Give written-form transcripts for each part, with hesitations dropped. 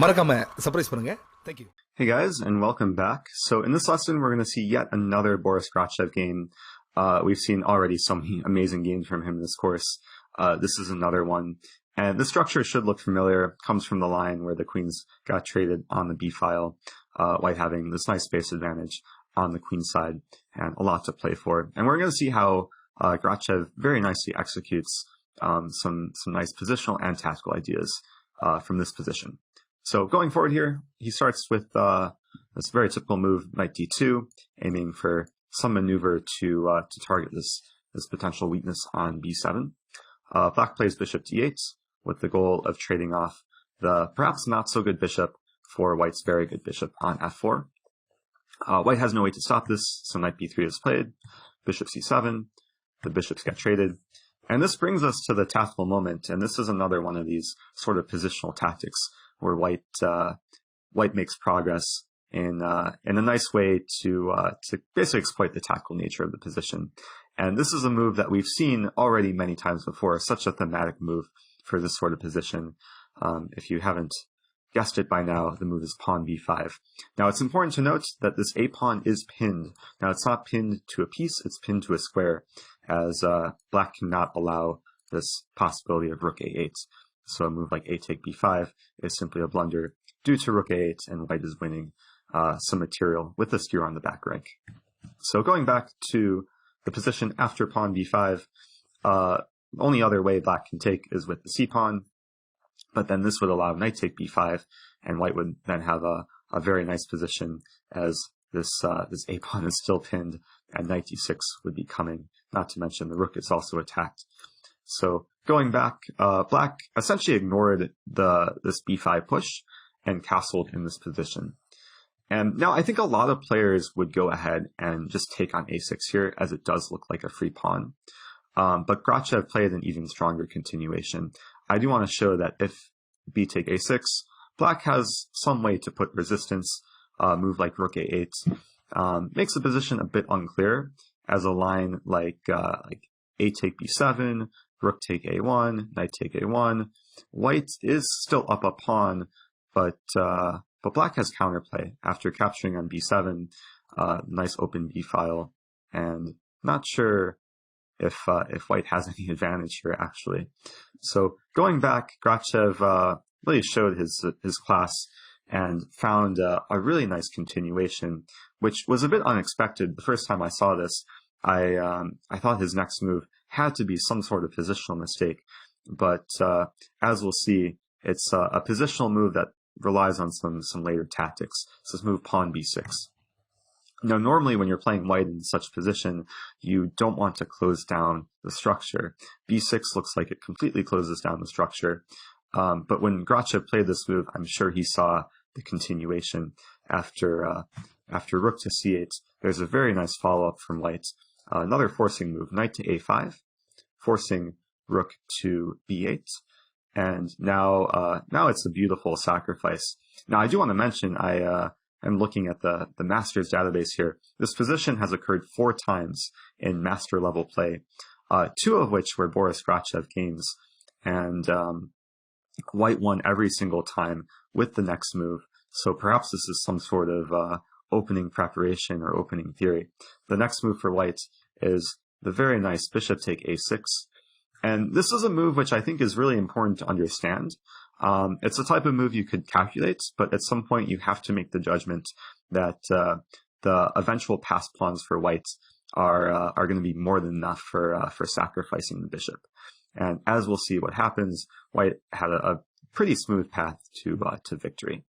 மறக்காம சர்ப்ரைஸ் பண்ணுங்க. Thank you. Hey guys, and welcome back. So in this lesson, we're going to see yet another Boris Grachev game. We've seen already so many amazing games from him in this course. This is another one. And the structure should look familiar. It comes from the line where the queens got traded on the b file, white having this nice space advantage on the queen side and a lot to play for. And we're going to see how Grachev very nicely executes some nice positional and tactical ideas from this position. So going forward here, he starts with this very typical move, knight d2, aiming for some maneuver to target this potential weakness on b7. Black plays bishop d8 with the goal of trading off the perhaps not so good bishop for white's very good bishop on f4. White has no way to stop this, so knight b3 is played, bishop c7, the bishops get traded. And this brings us to the tactical moment, and this is another one of these sort of positional tactics where white makes progress in a nice way to basically exploit the tactical nature of the position. And this is a move that we've seen already many times before, such a thematic move for this sort of position. If you haven't guessed it by now, the move is pawn b5. Now it's important to note that this a pawn is pinned. Now it's not pinned to a piece, it's pinned to a square, as black cannot allow this possibility of rook a8. So a move like a take b5 is simply a blunder due to rook a8, and white is winning some material with the skewer on the back rank. So going back to the position after pawn b5, only other way black can take is with the c pawn, but then this would allow knight take b5, and white would then have a very nice position as this a pawn is still pinned, and knight d6 would be coming, not to mention the rook is also attacked. So going back, black essentially ignored this b5 push and castled in this position. And now I think a lot of players would go ahead and just take on a6 here, as it does look like a free pawn. But Grachev played an even stronger continuation. I do want to show that if b take a6, black has some way to put resistance. Move like rook a8 makes the position a bit unclear, as a line like a take b7, rook take a1, knight take a1. White is still up a pawn, but black has counterplay after capturing on b7, nice open b file, and not sure if white has any advantage here actually. So going back, Grachev really showed his class and found a really nice continuation, which was a bit unexpected. The first time I saw this, I thought his next move had to be some sort of positional mistake, but as we'll see, it's a positional move that relies on some later tactics. So let's move pawn b6. Now, normally when you're playing white in such position, you don't want to close down the structure. b6 looks like it completely closes down the structure, but when Grachev played this move, I'm sure he saw the continuation after rook to c8. There's a very nice follow-up from white. Another forcing move, knight to a5, forcing rook to b8, and now it's a beautiful sacrifice. Now I do want to mention I'm looking at the master's database here. This position has occurred 4 times in master level play, 2 of which were Boris Grachev games, and white won every single time with the next move. So perhaps this is some sort of opening preparation or opening theory. The next move for white is the very nice bishop take a6. And this is a move which I think is really important to understand. It's a type of move you could calculate, but at some point you have to make the judgment that the eventual pass pawns for white are going to be more than enough for sacrificing the bishop. And as we'll see what happens, white had a pretty smooth path to victory.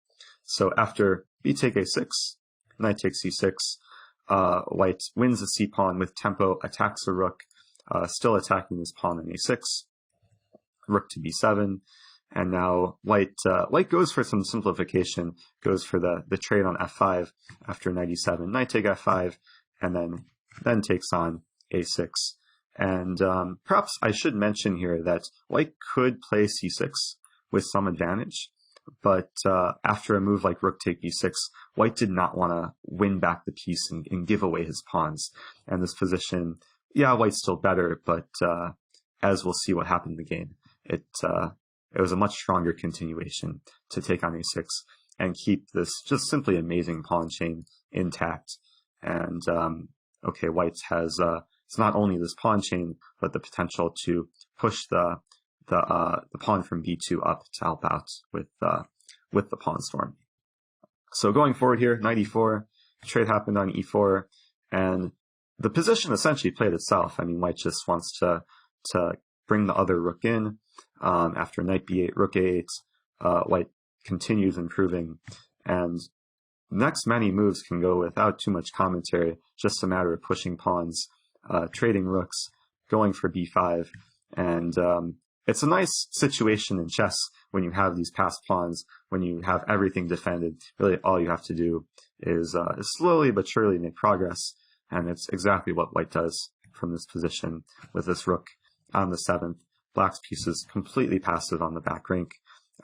So after b take a6, knight takes c6, white wins the c pawn with tempo, attacks a rook, still attacking this pawn on a6, rook to b7, and now white goes for some simplification, goes for the trade on f5 after knight e7, knight take f5, and then takes on a6. And perhaps I should mention here that white could play c6 with some advantage, but after a move like rook take b6, white did not want to win back the piece and give away his pawns. And this position, yeah, white's still better, but as we'll see what happened in the game, it was a much stronger continuation to take on a6 and keep this just simply amazing pawn chain intact. And okay, white has it's not only this pawn chain, but the potential to push the pawn from b2 up to help out with the pawn storm. So going forward here, knight e4, trade happened on e4, and the position essentially played itself. I mean, white just wants to bring the other rook in. After knight b8, rook a8, white continues improving, and next many moves can go without too much commentary, just a matter of pushing pawns, trading rooks, going for b5, and it's a nice situation in chess when you have these passed pawns, when you have everything defended. Really all you have to do is slowly but surely make progress, and it's exactly what white does from this position with this rook on the 7th. Black's piece is completely passive on the back rank.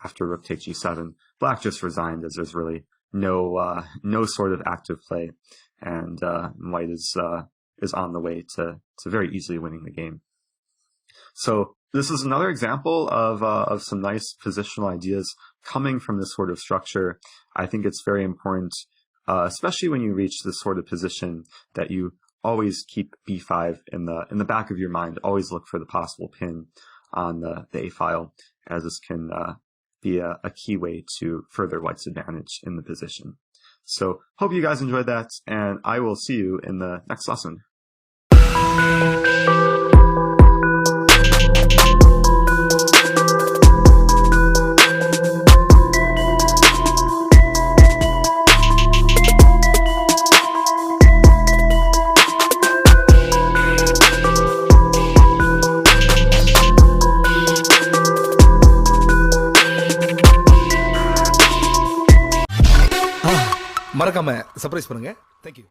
After rook takes g7, black just resigned, as there's really no sort of active play, and white is on the way to very easily winning the game. So this is another example of some nice positional ideas coming from this sort of structure. I think it's very important, especially when you reach this sort of position, that you always keep b5 in the back of your mind. Always look for the possible pin on the a file, as this can be a key way to further white's advantage in the position. So hope you guys enjoyed that, and I will see you in the next lesson. மறக்காம surprise பண்ணுங்க. Thank you.